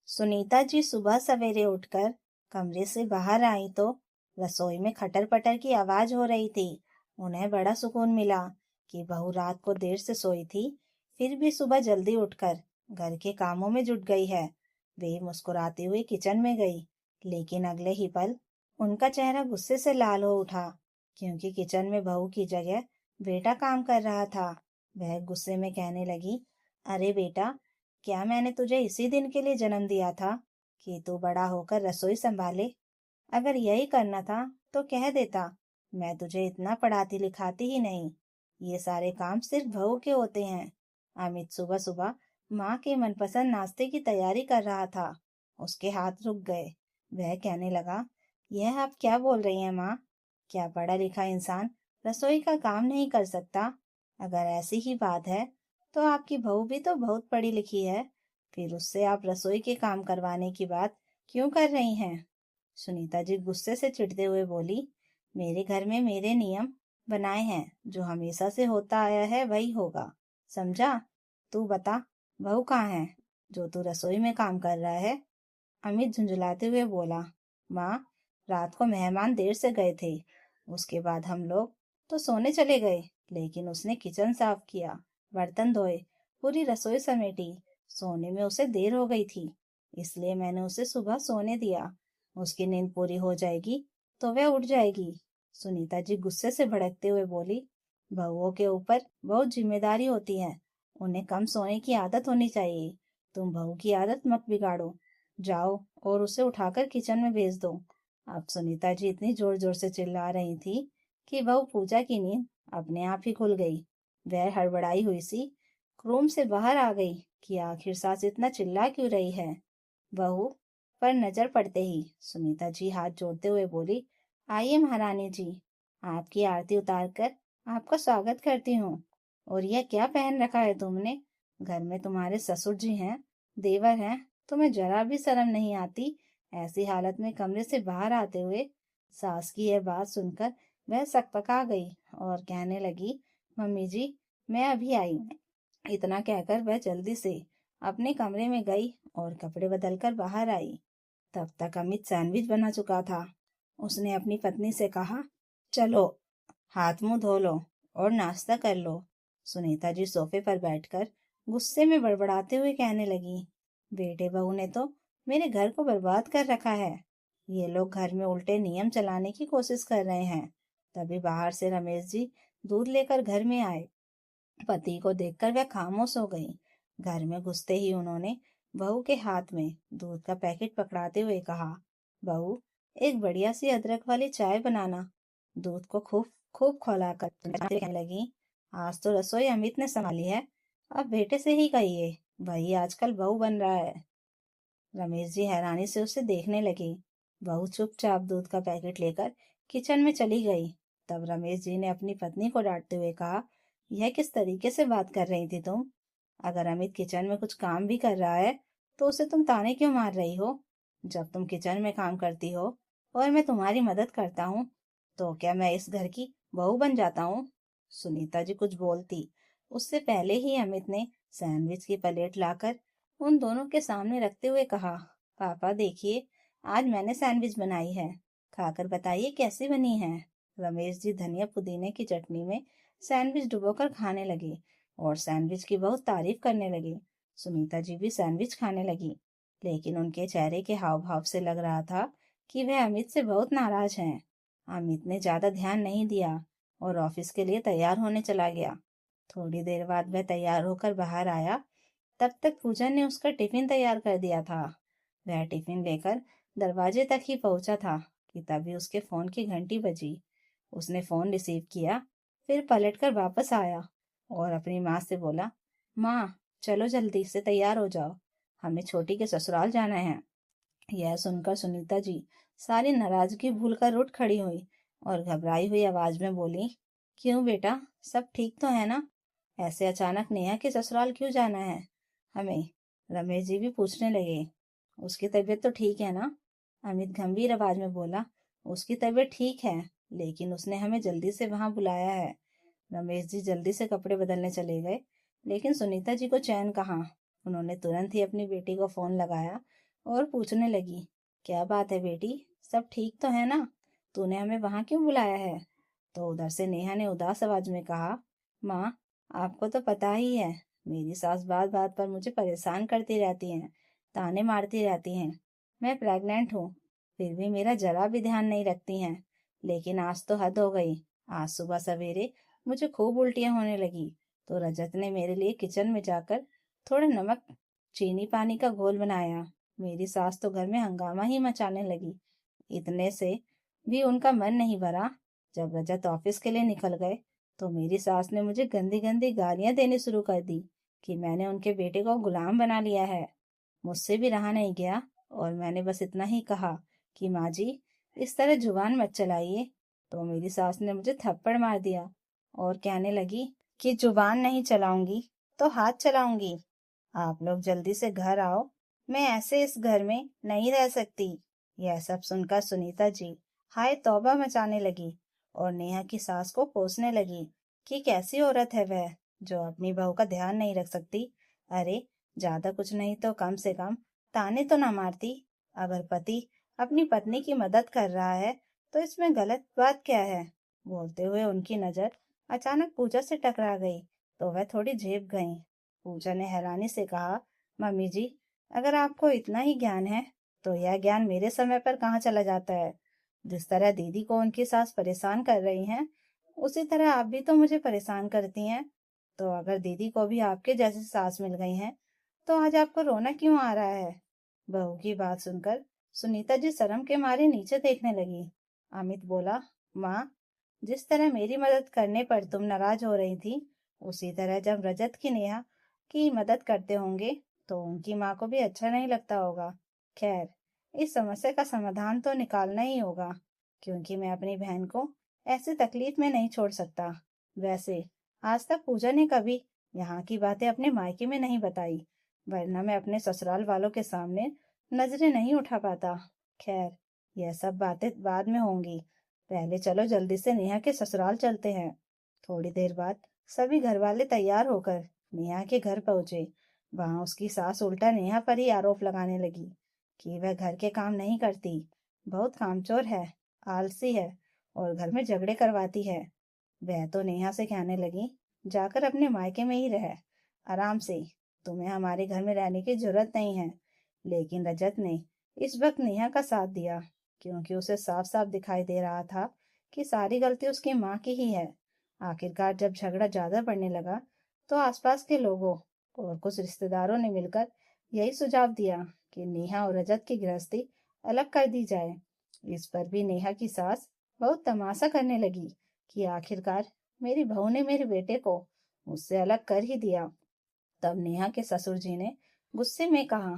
सुनीता जी सुबह सवेरे उठकर कमरे से बाहर आई तो रसोई में खटर पटर की आवाज हो रही थी। उन्हें बड़ा सुकून मिला कि बहू रात को देर से सोई थी, फिर भी सुबह जल्दी उठकर घर के कामों में जुट गई है। वे मुस्कुराती हुई किचन में गई, लेकिन अगले ही पल उनका चेहरा गुस्से से लाल हो उठा, क्योंकि किचन में बहू की जगह बेटा काम कर रहा था। वह गुस्से में कहने लगी, अरे बेटा, क्या मैंने तुझे इसी दिन के लिए जन्म दिया था कि तू बड़ा होकर रसोई संभाले? अगर यही करना था तो कह देता, मैं तुझे इतना पढ़ाती लिखाती ही नहीं। ये सारे काम सिर्फ बहू के होते हैं। अमित सुबह सुबह माँ के मनपसंद नाश्ते की तैयारी कर रहा था। उसके हाथ रुक गए। वह कहने लगा, यह आप क्या बोल रही हैं माँ? क्या पढ़ा लिखा इंसान रसोई का काम नहीं कर सकता? अगर ऐसी ही बात है तो आपकी बहू भी तो बहुत पढ़ी लिखी है, फिर उससे आप रसोई के काम करवाने की बात क्यों कर रही हैं? सुनीता जी गुस्से से चिढ़ते हुए बोली, मेरे घर में मेरे नियम बनाए हैं, जो हमेशा से होता आया है वही होगा, समझा? तू बता, बहू कहाँ है जो तू रसोई में काम कर रहा है? अमित झुंझुलाते हुए बोला, माँ, रात को मेहमान देर से गए थे। उसके बाद हम लोग तो सोने चले गए, लेकिन उसने किचन साफ किया, बर्तन धोए, पूरी रसोई समेटी। सोने में उसे देर हो गई थी, इसलिए मैंने उसे सुबह सोने दिया। उसकी नींद पूरी हो जाएगी तो वह उठ जाएगी। सुनीता जी गुस्से से भड़कते हुए बोली, बहुओं के ऊपर बहुत जिम्मेदारी होती है, उन्हें कम सोने की आदत होनी चाहिए। तुम बहू की आदत मत बिगाड़ो। जाओ और उसे उठाकर किचन में भेज दो। अब सुनीता जी इतनी जोर जोर से चिल्ला रही थी कि बहू पूजा की नींद अपने आप ही खुल गई। वह हड़बड़ाई हुई सी रूम से बाहर आ गई कि आखिर सास इतना चिल्ला क्यों रही है। बहू पर नजर पड़ते ही सुनीता जी हाथ जोड़ते हुए बोली, आइए महारानी जी, आपकी आरती उतार कर आपका स्वागत करती हूँ। और यह क्या पहन रखा है तुमने? घर में तुम्हारे ससुर जी हैं, देवर हैं, तुम्हें जरा भी शर्म नहीं आती? ऐसी हालत में कमरे से बाहर आते हुए सास की यह बात सुनकर वह सकपका गई और कहने लगी, मम्मी जी, मैं अभी आई। इतना कहकर वह जल्दी से अपने कमरे में गई और कपड़े बदलकर बाहर आई। तब तक अमित सैंडविच बना चुका था। उसने अपनी पत्नी से कहा, चलो हाथ मुंह धो लो और नाश्ता कर लो। सुनीता जी सोफे पर बैठकर गुस्से में बड़बड़ाते हुए कहने लगी, बेटे बहू ने तो मेरे घर को बर्बाद कर रखा है। ये लोग घर में उल्टे नियम चलाने की कोशिश कर रहे हैं। तभी बाहर से रमेश जी दूध लेकर घर में आए। पति को देखकर वह खामोश हो गई। घर में घुसते ही उन्होंने बहू के हाथ में दूध का पैकेट पकड़ाते हुए कहा, बहू, एक बढ़िया सी अदरक वाली चाय बनाना। दूध को खूब खूब खौलाकर कहने लगी, आज तो रसोई अमित ने संभाली है, अब बेटे से ही कहिए, वही आजकल बहू बन रहा है। रमेश जी हैरानी से उसे देखने लगे। बहू चुपचाप दूध का पैकेट लेकर किचन में चली गई। तब रमेश जी ने अपनी पत्नी को डांटते हुए कहा, यह किस तरीके से बात कर रही थी तुम? अगर अमित किचन में कुछ काम भी कर रहा है तो उसे तुम ताने क्यों मार रही हो? जब तुम किचन में काम करती हो और मैं तुम्हारी मदद करता हूँ, तो क्या मैं इस घर की बहू बन जाता हूँ? सुनीता जी कुछ बोलती उससे पहले ही अमित ने सैंडविच की प्लेट लाकर उन दोनों के सामने रखते हुए कहा, पापा देखिए, आज मैंने सैंडविच बनाई है, खाकर बताइए कैसी बनी है। रमेश जी धनिया पुदीने की चटनी में सैंडविच डुबोकर खाने लगे और सैंडविच की बहुत तारीफ करने लगे। सुनीता जी भी सैंडविच खाने लगी, लेकिन उनके चेहरे के हाव भाव से लग रहा था कि वह अमित से बहुत नाराज हैं। अमित ने ज्यादा ध्यान नहीं दिया और ऑफिस के लिए तैयार होने चला गया। थोड़ी देर बाद वह तैयार होकर बाहर आया। तब तक पूजा ने उसका टिफिन तैयार कर दिया था। वह टिफिन लेकर दरवाजे तक ही पहुंचा था कि तभी उसके फोन की घंटी बजी। उसने फोन रिसीव किया, फिर पलटकर वापस आया और अपनी माँ से बोला, माँ, चलो जल्दी से तैयार हो जाओ, हमें छोटी के ससुराल जाना है। यह सुनकर सुनीता जी सारी नाराजगी भूलकर उठ खड़ी हुई और घबराई हुई आवाज में बोली, क्यों बेटा, सब ठीक तो है ना? ऐसे अचानक नेहा के ससुराल क्यों जाना है हमें? रमेश जी भी पूछने लगे। उसकी तबीयत तो ठीक है ना? अमित गंभीर आवाज में बोला, उसकी तबीयत ठीक है, लेकिन उसने हमें जल्दी से वहां बुलाया है। रमेश जी जल्दी से कपड़े बदलने चले गए, लेकिन सुनीता जी को चैन कहाँ। उन्होंने तुरंत ही अपनी बेटी को फोन लगाया और पूछने लगी, क्या बात है बेटी, सब ठीक तो है ना? तूने हमें वहां क्यों बुलाया है? तो उधर से नेहा ने उदास आवाज में कहा, माँ, आपको तो पता ही है, मेरी सास बात बात पर मुझे परेशान करती रहती हैं, ताने मारती रहती हैं। मैं प्रेग्नेंट हूँ, फिर भी मेरा जरा भी ध्यान नहीं रखती हैं। लेकिन आज तो हद हो गई। आज सुबह सवेरे मुझे खूब उल्टियां होने लगी, तो रजत ने मेरे लिए किचन में जाकर थोड़ा नमक चीनी पानी का घोल बनाया। मेरी सास तो घर में हंगामा ही मचाने लगी। इतने से भी उनका मन नहीं भरा। जब रजत ऑफिस के लिए निकल गए, तो मेरी सास ने मुझे गंदी गंदी गालियां देनी शुरू कर दी कि मैंने उनके बेटे को गुलाम बना लिया है। मुझसे भी रहा नहीं गया, और मैंने बस इतना ही कहा कि माँ जी, इस तरह जुबान मत चलाइए। तो मेरी सास ने मुझे थप्पड़ मार दिया और कहने लगी कि जुबान नहीं चलाऊंगी तो हाथ चलाऊंगी। आप लोग जल्दी से घर आओ, मैं ऐसे इस घर में नहीं रह सकती। यह सब सुनकर सुनीता जी हाय तौबा मचाने लगी और नेहा की सास को कोसने लगी कि कैसी औरत है वह, जो अपनी बहू का ध्यान नहीं रख सकती। अरे, ज्यादा कुछ नहीं तो कम से कम ताने तो ना मारती। अगर पति अपनी पत्नी की मदद कर रहा है तो इसमें गलत बात क्या है? बोलते हुए उनकी नजर अचानक पूजा से टकरा गई, तो वह थोड़ी झेप गईं। पूजा ने हैरानी से कहा, मम्मी जी, अगर आपको इतना ही ज्ञान है तो यह ज्ञान मेरे समय पर कहाँ चला जाता है? जिस तरह दीदी को उनकी सास परेशान कर रही हैं, उसी तरह आप भी तो मुझे परेशान करती हैं। तो अगर दीदी को भी आपके जैसी सास मिल गई हैं, तो आज आपको रोना क्यों आ रहा है? बहू की बात सुनकर सुनीता जी शर्म के मारे नीचे देखने लगी। अमित बोला, माँ, जिस तरह मेरी मदद करने पर तुम नाराज हो रही थी, उसी तरह जब रजत की नेहा की मदद करते होंगे तो उनकी माँ को भी अच्छा नहीं लगता होगा। खैर, इस समस्या का समाधान तो निकालना ही होगा, क्योंकि मैं अपनी बहन को ऐसी तकलीफ में नहीं छोड़ सकता। वैसे आज तक पूजा ने कभी यहाँ की बातें अपने मायके में नहीं बताई, वरना मैं अपने ससुराल वालों के सामने नजरें नहीं उठा पाता। खैर, यह सब बातें बाद में होंगी। पहले चलो जल्दी से नेहा के ससुराल चलते हैं। थोड़ी देर बाद सभी घर वाले तैयार होकर नेहा के घर पहुंचे। वहां उसकी सास उल्टा नेहा पर ही आरोप लगाने लगी कि वह घर के काम नहीं करती, बहुत कामचोर है, आलसी है और घर में झगड़े करवाती है। वह तो नेहा से कहने लगी, जाकर अपने मायके में ही रह, आराम से, तुम्हें हमारे घर में रहने की जरूरत नहीं है। लेकिन रजत ने इस वक्त नेहा का साथ दिया, क्योंकि उसे साफ साफ दिखाई दे रहा था कि सारी गलती उसकी माँ की ही है। आखिरकार जब झगड़ा ज्यादा बढ़ने लगा, तो आसपास के लोगों और कुछ रिश्तेदारों ने मिलकर यही सुझाव दिया कि नेहा और रजत की गृहस्थी अलग कर दी जाए। इस पर भी नेहा की सास बहुत तमाशा करने लगी कि आखिरकार मेरी बहू ने मेरे बेटे को मुझसे अलग कर ही दिया। तब नेहा के ससुर जी ने गुस्से में कहा,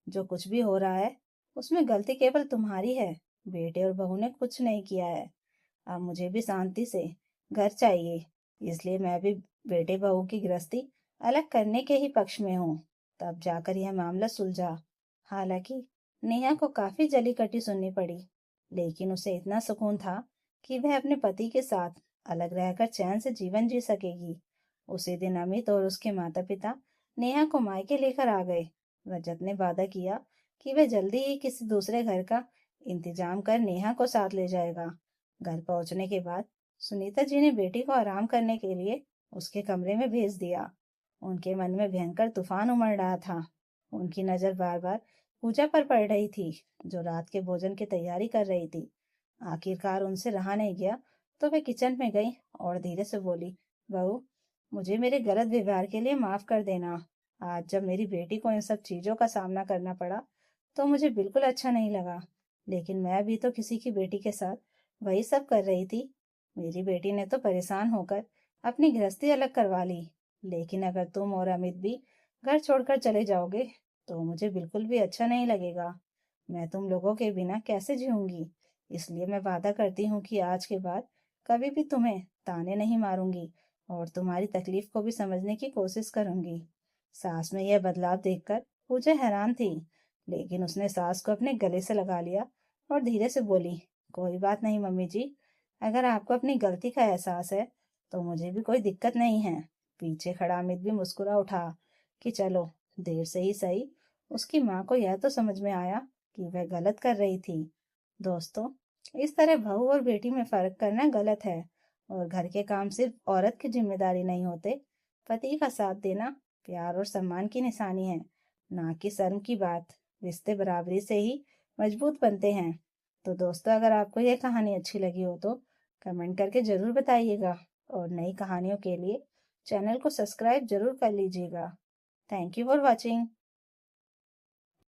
जो कुछ भी हो रहा है उसमें गलती केवल तुम्हारी है, बेटे और बहू ने कुछ नहीं किया है। अब मुझे भी शांति से घर चाहिए, इसलिए मैं भी बेटे बहू की गृहस्थी अलग करने के ही पक्ष में हूँ। तब जाकर यह मामला सुलझा। हालांकि नेहा को काफी जली कटी सुननी पड़ी, लेकिन उसे इतना सुकून था कि वह अपने पति के साथ अलग रहकर चैन से जीवन जी सकेगी। उसी दिन अमित और उसके माता पिता नेहा को मायके लेकर आ गए। रजत ने वादा किया कि वह जल्दी ही किसी दूसरे घर का इंतजाम कर नेहा को साथ ले जाएगा। घर पहुंचने के बाद सुनीता जी ने बेटी को आराम करने के लिए उसके कमरे में भेज दिया। उनके मन में भयंकर तूफान उमड़ रहा था। उनकी नजर बार बार पूजा पर पड़ रही थी, जो रात के भोजन की तैयारी कर रही थी। आखिरकार उनसे रहा नहीं गया, तो वे किचन में गई और धीरे से बोली, बहू, मुझे मेरे गलत व्यवहार के लिए माफ कर देना। आज जब मेरी बेटी को इन सब चीजों का सामना करना पड़ा, तो मुझे बिल्कुल अच्छा नहीं लगा। लेकिन मैं भी तो किसी की बेटी के साथ वही सब कर रही थी। मेरी बेटी ने तो परेशान होकर अपनी गृहस्थी अलग करवा ली। लेकिन अगर तुम और अमित भी घर छोड़कर चले जाओगे, तो मुझे बिल्कुल भी अच्छा नहीं लगेगा। मैं तुम लोगों के बिना कैसे जीऊंगी? इसलिए मैं वादा करती हूँ कि आज के बाद कभी भी तुम्हें ताने नहीं मारूंगी और तुम्हारी तकलीफ को भी समझने की कोशिश करूंगी। सास में यह बदलाव देखकर पूजा हैरान थी, लेकिन उसने सास को अपने गले से लगा लिया और धीरे से बोली, कोई बात नहीं मम्मी जी, अगर आपको अपनी गलती का एहसास है तो मुझे भी कोई दिक्कत नहीं है। पीछे खड़ा अमित भी मुस्कुरा उठा कि चलो, देर से ही सही, उसकी माँ को यह तो समझ में आया कि वह गलत कर रही थी। दोस्तों, इस तरह बहू और बेटी में फर्क करना गलत है और घर के काम सिर्फ औरत की जिम्मेदारी नहीं होते। पति का साथ देना प्यार और सम्मान की निशानी है, ना कि शर्म की बात। रिश्ते बराबरी से ही मजबूत बनते हैं। तो दोस्तों, अगर आपको यह कहानी अच्छी लगी हो तो कमेंट करके ज़रूर बताइएगा और नई कहानियों के लिए चैनल को सब्सक्राइब जरूर कर लीजिएगा। Thank you for watching.